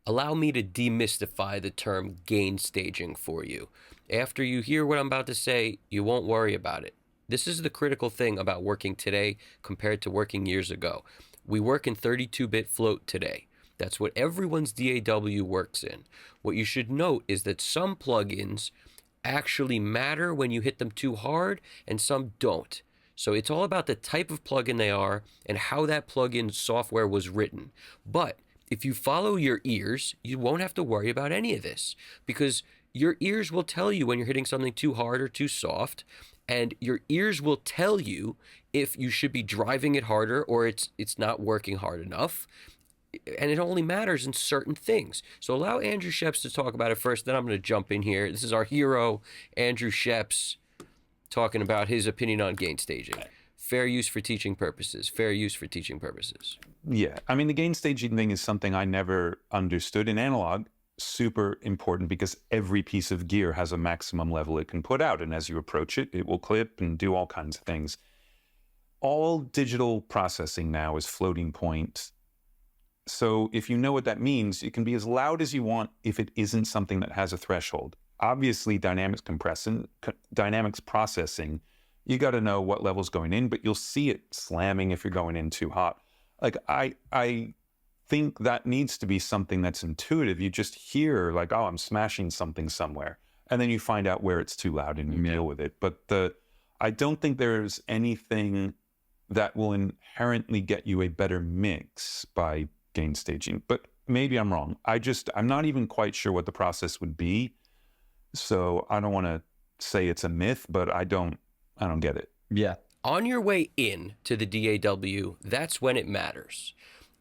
Allow me to demystify the term gain staging for you. After you hear what I'm about to say, you won't worry about it. This is the critical thing about working today compared to working years ago. We work in 32-bit float today. That's what everyone's DAW works in. What you should note is that some plugins actually matter when you hit them too hard and some don't. So it's all about the type of plugin they are and how that plugin software was written. But if you follow your ears, you won't have to worry about any of this, because your ears will tell you when you're hitting something too hard or too soft, and your ears will tell you if you should be driving it harder or it's not working hard enough. And it only matters in certain things. So allow Andrew Scheps to talk about it first, then I'm going to jump in here. This is our hero, Andrew Scheps, talking about his opinion on gain staging. Fair use for teaching purposes. Fair use for teaching purposes. Yeah, I mean, the gain staging thing is something I never understood in analog. Super important because every piece of gear has a maximum level it can put out. And as you approach it, it will clip and do all kinds of things. All digital processing now is floating point. So if you know what that means, it can be as loud as you want if it isn't something that has a threshold. Obviously, dynamics processing, you got to know what level's going in, but you'll see it slamming if you're going in too hot. Like, I think that needs to be something that's intuitive. You just hear like, oh, I'm smashing something somewhere. And then you find out where it's too loud and you deal with it. But I don't think there's anything that will inherently get you a better mix by gain staging. But maybe I'm wrong. I'm not even quite sure what the process would be. So I don't want to say it's a myth, but I don't get it. Yeah. On your way in to the DAW, that's when it matters.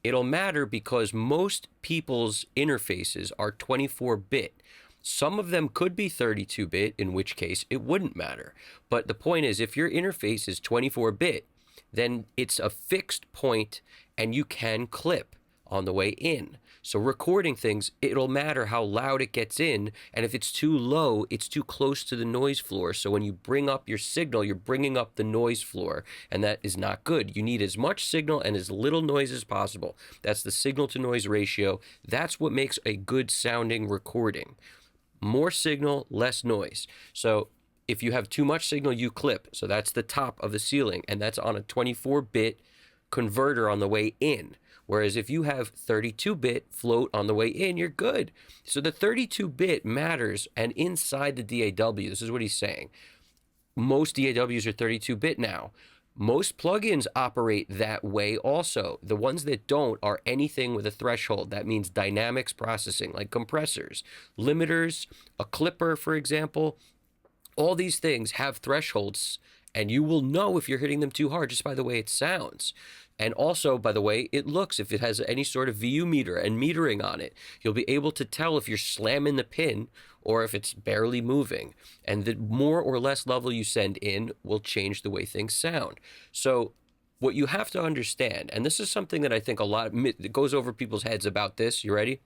It'll matter because most people's interfaces are 24-bit. Some of them could be 32-bit, in which case it wouldn't matter. But the point is, if your interface is 24-bit, then it's a fixed point and you can clip on the way in. So recording things, it'll matter how loud it gets in, and if it's too low, it's too close to the noise floor. So when you bring up your signal, you're bringing up the noise floor, and that is not good. You need as much signal and as little noise as possible. That's the signal to noise ratio. That's what makes a good sounding recording. More signal, less noise. So if you have too much signal, you clip. So that's the top of the ceiling, and that's on a 24-bit converter on the way in. Whereas if you have 32-bit float on the way in, you're good. So the 32-bit matters, and inside the DAW, this is what he's saying. Most DAWs are 32-bit now. Most plugins operate that way also. The ones that don't are anything with a threshold. That means dynamics processing, like compressors, limiters, a clipper, for example. All these things have thresholds, and you will know if you're hitting them too hard just by the way it sounds. And also, by the way, it looks, if it has any sort of VU meter and metering on it, you'll be able to tell if you're slamming the pin or if it's barely moving. And the more or less level you send in will change the way things sound. So what you have to understand, and this is something that I think a lot it goes over people's heads about this, you ready?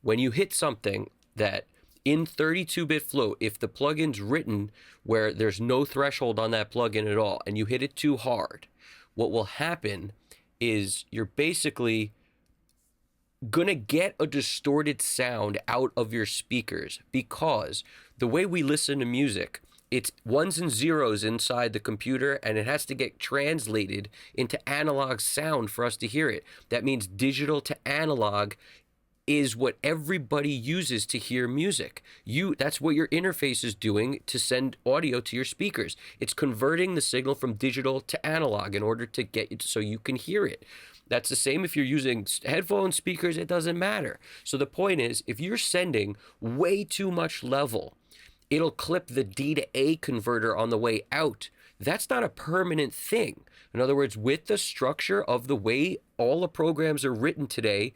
When you hit something that in 32-bit float, if the plugin's written where there's no threshold on that plugin at all, and you hit it too hard, what will happen is you're basically going to get a distorted sound out of your speakers, because the way we listen to music, it's ones and zeros inside the computer, and it has to get translated into analog sound for us to hear it. That means digital to analog is what everybody uses to hear music. That's what your interface is doing to send audio to your speakers. It's converting the signal from digital to analog in order to get it so you can hear it. That's the same if you're using headphone speakers, it doesn't matter. So the point is, if you're sending way too much level, it'll clip the D to A converter on the way out. That's not a permanent thing. In other words, with the structure of the way all the programs are written today,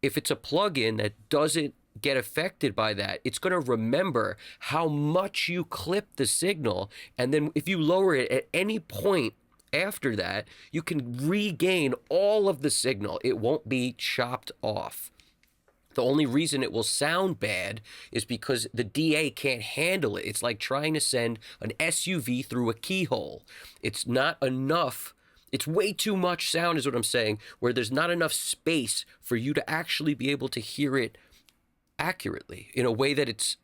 if it's a plugin that doesn't get affected by that, it's going to remember how much you clip the signal. And then if you lower it at any point after that, you can regain all of the signal. It won't be chopped off. The only reason it will sound bad is because the DA can't handle it. It's like trying to send an SUV through a keyhole. It's not enough. It's way too much sound is what I'm saying, where there's not enough space for you to actually be able to hear it accurately in a way that it's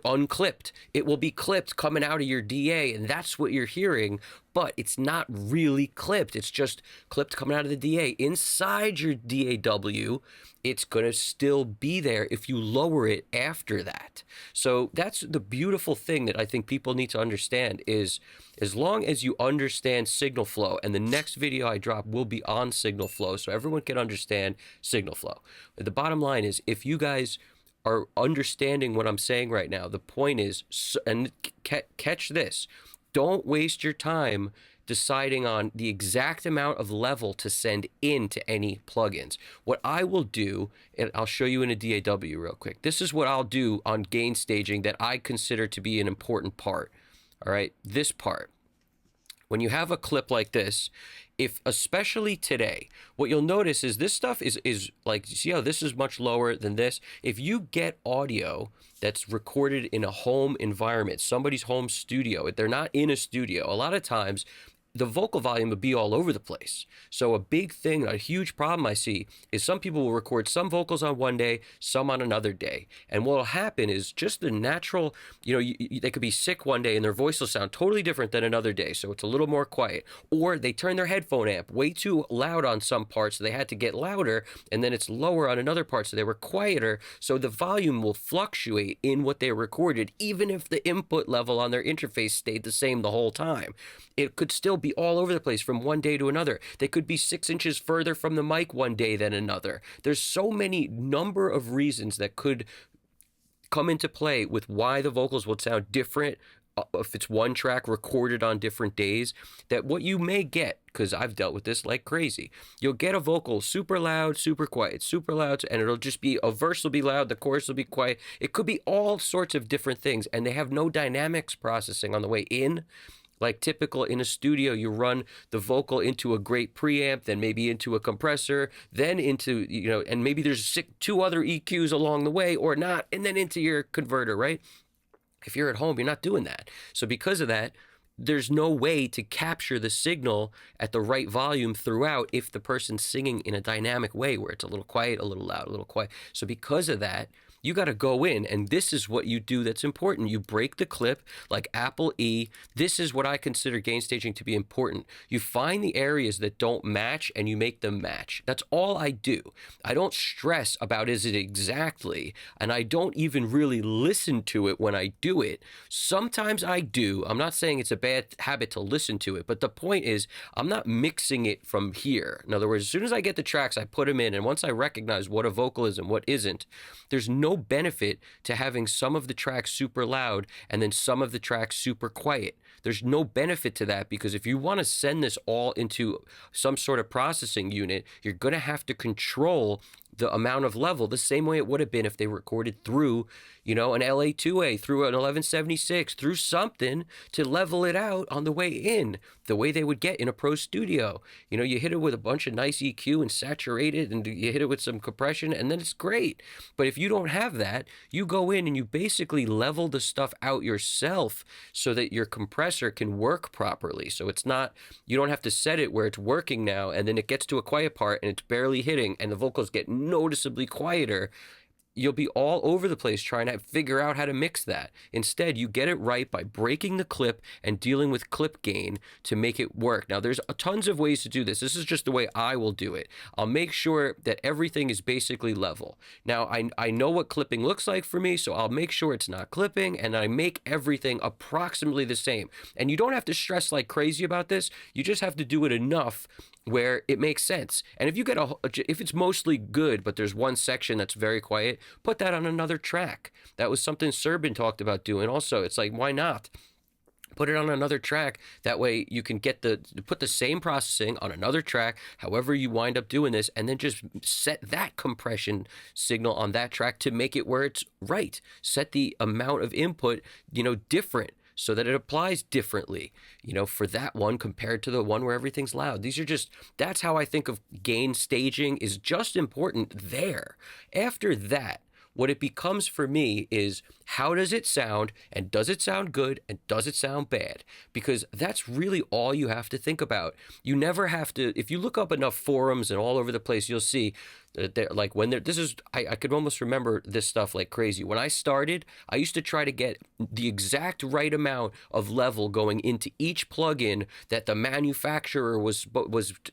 unclipped. It will be clipped coming out of your DA, and that's what you're hearing, but it's not really clipped. It's just clipped coming out of the DA. Inside your DAW, it's going to still be there if you lower it after that. So that's the beautiful thing that I think people need to understand is as long as you understand signal flow, and the next video I drop will be on signal flow so everyone can understand signal flow. But the bottom line is if you guys are understanding what I'm saying right now, the point is, and catch this, don't waste your time deciding on the exact amount of level to send into any plugins. What I will do, and I'll show you in a DAW real quick, this is what I'll do on gain staging that I consider to be an important part. All right, this part. When you have a clip like this, if especially today, what you'll notice is this stuff is like, you see how this is much lower than this? If you get audio that's recorded in a home environment, somebody's home studio, if they're not in a studio, a lot of times the vocal volume would be all over the place. So a big thing, a huge problem I see is some people will record some vocals on one day, some on another day. And what will happen is just the natural, they could be sick one day and their voice will sound totally different than another day. So it's a little more quiet. Or they turn their headphone amp way too loud on some parts, so they had to get louder, and then it's lower on another part, so they were quieter. So the volume will fluctuate in what they recorded, even if the input level on their interface stayed the same the whole time. It could still be all over the place from one day to another. They could be 6 inches further from the mic one day than another. There's so many number of reasons that could come into play with why the vocals would sound different if it's one track recorded on different days, that what you may get, because I've dealt with this like crazy, you'll get a vocal super loud, super quiet, super loud, and it'll just be, a verse will be loud, the chorus will be quiet. It could be all sorts of different things, and they have no dynamics processing on the way in. Like typical in a studio, you run the vocal into a great preamp, then maybe into a compressor, then into, and maybe there's 2 other EQs along the way or not, and then into your converter, right? If you're at home, you're not doing that. So because of that, there's no way to capture the signal at the right volume throughout if the person's singing in a dynamic way where it's a little quiet, a little loud, a little quiet. So because of that, you got to go in, and this is what you do that's important. You break the clip like Apple E. This is what I consider gain staging to be important. You find the areas that don't match and you make them match. That's all I do. I don't stress about is it exactly, and I don't even really listen to it when I do it. Sometimes I do. I'm not saying it's a bad habit to listen to it, but the point is I'm not mixing it from here. In other words, as soon as I get the tracks, I put them in, and once I recognize what a vocal is and what isn't, there's no benefit to having some of the tracks super loud and then some of the tracks super quiet. There's no benefit to that, because if you want to send this all into some sort of processing unit, you're going to have to control the amount of level the same way it would have been if they recorded through, an LA2A, through an 1176, through something to level it out on the way in, the way they would get in a pro studio. You hit it with a bunch of nice EQ and saturate it, and you hit it with some compression, and then it's great. But if you don't have that, you go in and you basically level the stuff out yourself so that your compressor can work properly. So it's not, you don't have to set it where it's working now, and then it gets to a quiet part and it's barely hitting, and the vocals get noticeably quieter. You'll be all over the place trying to figure out how to mix that. Instead, you get it right by breaking the clip and dealing with clip gain to make it work. Now, there's tons of ways to do this. This is just the way I will do it. I'll make sure that everything is basically level. Now, I know what clipping looks like for me, so I'll make sure it's not clipping, and I make everything approximately the same. And you don't have to stress like crazy about this. You just have to do it enough where it makes sense. And if you get if it's mostly good, but there's one section that's very quiet, put that on another track. That was something Serbin talked about doing also. It's like, why not? Put it on another track. That way you can put the same processing on another track, however you wind up doing this, and then just set that compression signal on that track to make it where it's right. Set the amount of input, different, so that it applies differently, for that one compared to the one where everything's loud. That's how I think of gain staging is just important there. After that, What it becomes for me is, how does it sound, and does it sound good, and does it sound bad? Because that's really all you have to think about. You never have to, if you look up enough forums and all over the place, you'll see like when this is, I could almost remember this stuff like crazy. When I started, I used to try to get the exact right amount of level going into each plugin that the manufacturer was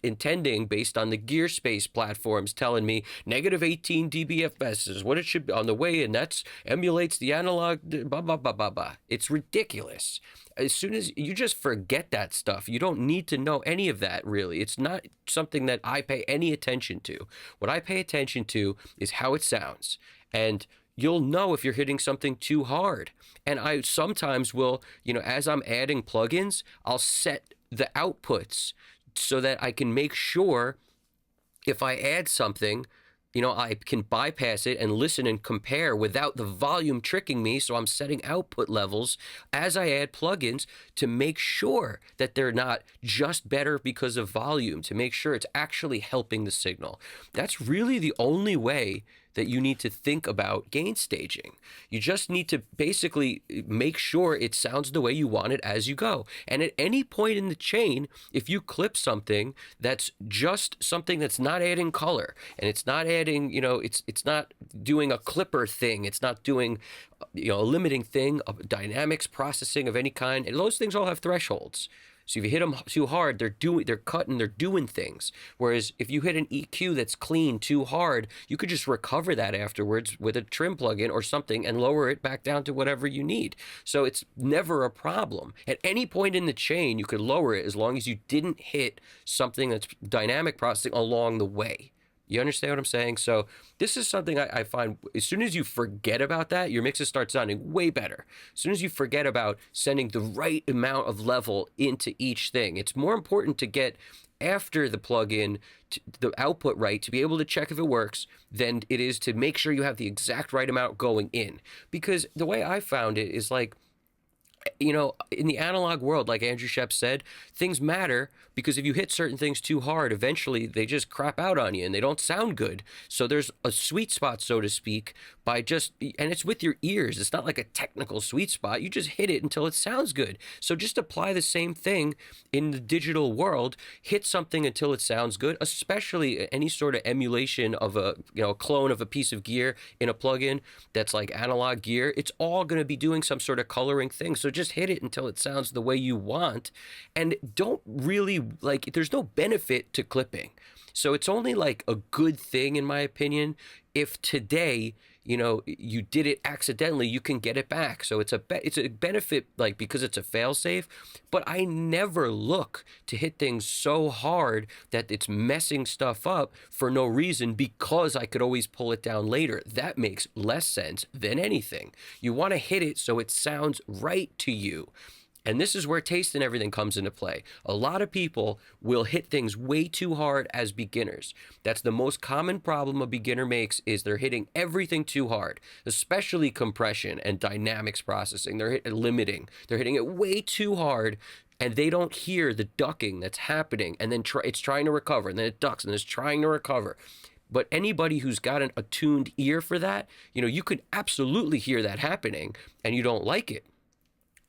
intending based on the gear space platforms telling me negative 18 dBFS is what it should be on the way, and that's emulates the analog blah blah blah blah blah. It's ridiculous. As soon as you just forget that stuff, you don't need to know any of that, really. It's not something that I pay any attention to. What I pay attention to is how it sounds. And you'll know if you're hitting something too hard. And I sometimes will, as I'm adding plugins, I'll set the outputs so that I can make sure if I add something, I can bypass it and listen and compare without the volume tricking me. So I'm setting output levels as I add plugins to make sure that they're not just better because of volume, to make sure it's actually helping the signal. That's really the only way that you need to think about gain staging. You just need to basically make sure it sounds the way you want it as you go. And at any point in the chain, if you clip something that's just something that's not adding color, and it's not adding, it's not doing a clipper thing, it's not doing, a limiting thing, of dynamics processing of any kind, and those things all have thresholds. So if you hit them too hard, they're cutting, they're doing things. Whereas if you hit an EQ that's clean too hard, you could just recover that afterwards with a trim plugin or something and lower it back down to whatever you need. So it's never a problem. At any point in the chain, you could lower it as long as you didn't hit something that's dynamic processing along the way. You understand what I'm saying? So this is something I find, as soon as you forget about that, your mixes start sounding way better. As soon as you forget about sending the right amount of level into each thing, it's more important to get after the plugin the output right to be able to check if it works than it is to make sure you have the exact right amount going in. Because the way I found it is like, in the analog world, like Andrew Scheps said, things matter because if you hit certain things too hard, eventually they just crap out on you and they don't sound good. So there's a sweet spot, so to speak, and it's with your ears. It's not like a technical sweet spot. You just hit it until it sounds good. So just apply the same thing in the digital world. Hit something until it sounds good, especially any sort of emulation of a clone of a piece of gear in a plugin that's like analog gear. It's all going to be doing some sort of coloring thing. So just hit it until it sounds the way you want, and don't really there's no benefit to clipping. So it's only like a good thing, in my opinion, if today you did it accidentally, you can get it back. So it's a benefit, because it's a fail-safe. But I never look to hit things so hard that it's messing stuff up for no reason, because I could always pull it down later. That makes less sense than anything. You want to hit it so it sounds right to you. And this is where taste and everything comes into play. A lot of people will hit things way too hard as beginners. That's the most common problem a beginner makes, is they're hitting everything too hard, especially compression and dynamics processing. They're limiting. They're hitting it way too hard, and they don't hear the ducking that's happening. And then it's trying to recover, and then it ducks, and it's trying to recover. But anybody who's got an attuned ear for that, you could absolutely hear that happening, and you don't like it,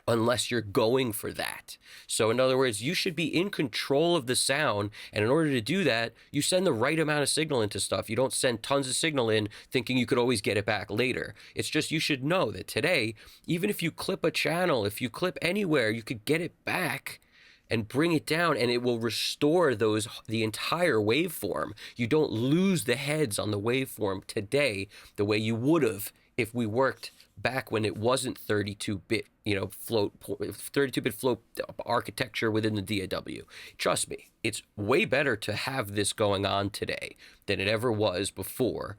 unless you're going for that. So in other words, you should be in control of the sound. And in order to do that, you send the right amount of signal into stuff. You don't send tons of signal in thinking you could always get it back later. It's just, you should know that today, even if you clip a channel, if you clip anywhere, you could get it back and bring it down, and it will restore the entire waveform. You don't lose the heads on the waveform today the way you would have if we worked back when it wasn't 32-bit, 32-bit float architecture within the DAW. Trust me, it's way better to have this going on today than it ever was before.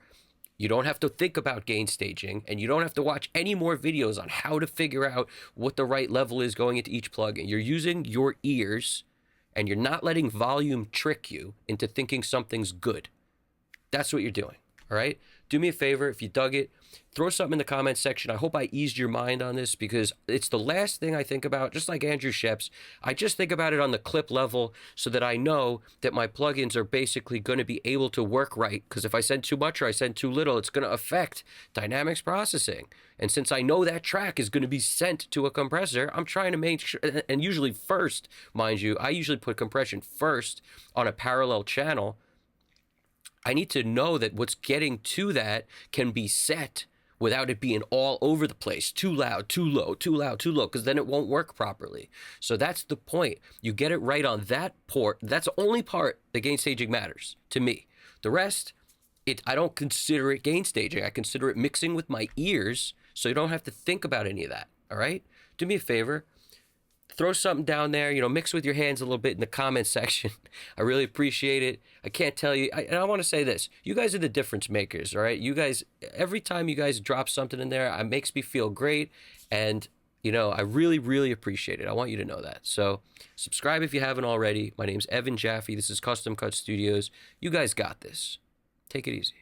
You don't have to think about gain staging, and you don't have to watch any more videos on how to figure out what the right level is going into each plugin. You're using your ears, and you're not letting volume trick you into thinking something's good. That's what you're doing, all right? do me a favor, if you dug it, throw something in the comments section. I hope I eased your mind on this, because it's the last thing I think about. Just like Andrew Scheps, I just think about it on the clip level so that I know that my plugins are basically going to be able to work right. Because if I send too much or I send too little, it's going to affect dynamics processing. And since I know that track is going to be sent to a compressor, I'm trying to make sure, and usually first, mind you, I usually put compression first on a parallel channel. I need to know that what's getting to that can be set without it being all over the place, too loud, too low, too loud, too low, because then it won't work properly. So that's the point. You get it right on that port. That's the only part that gain staging matters to me. The rest, I don't consider it gain staging. I consider it mixing with my ears, so you don't have to think about any of that, all right? Do me a favor. Throw something down there, mix with your hands a little bit in the comment section. I really appreciate it. I can't tell you, and I want to say this. You guys are the difference makers, all right? You guys, every time you guys drop something in there, it makes me feel great. And, I really, really appreciate it. I want you to know that. So subscribe if you haven't already. My name's Evan Jaffe. This is Custom Cut Studios. You guys got this. Take it easy.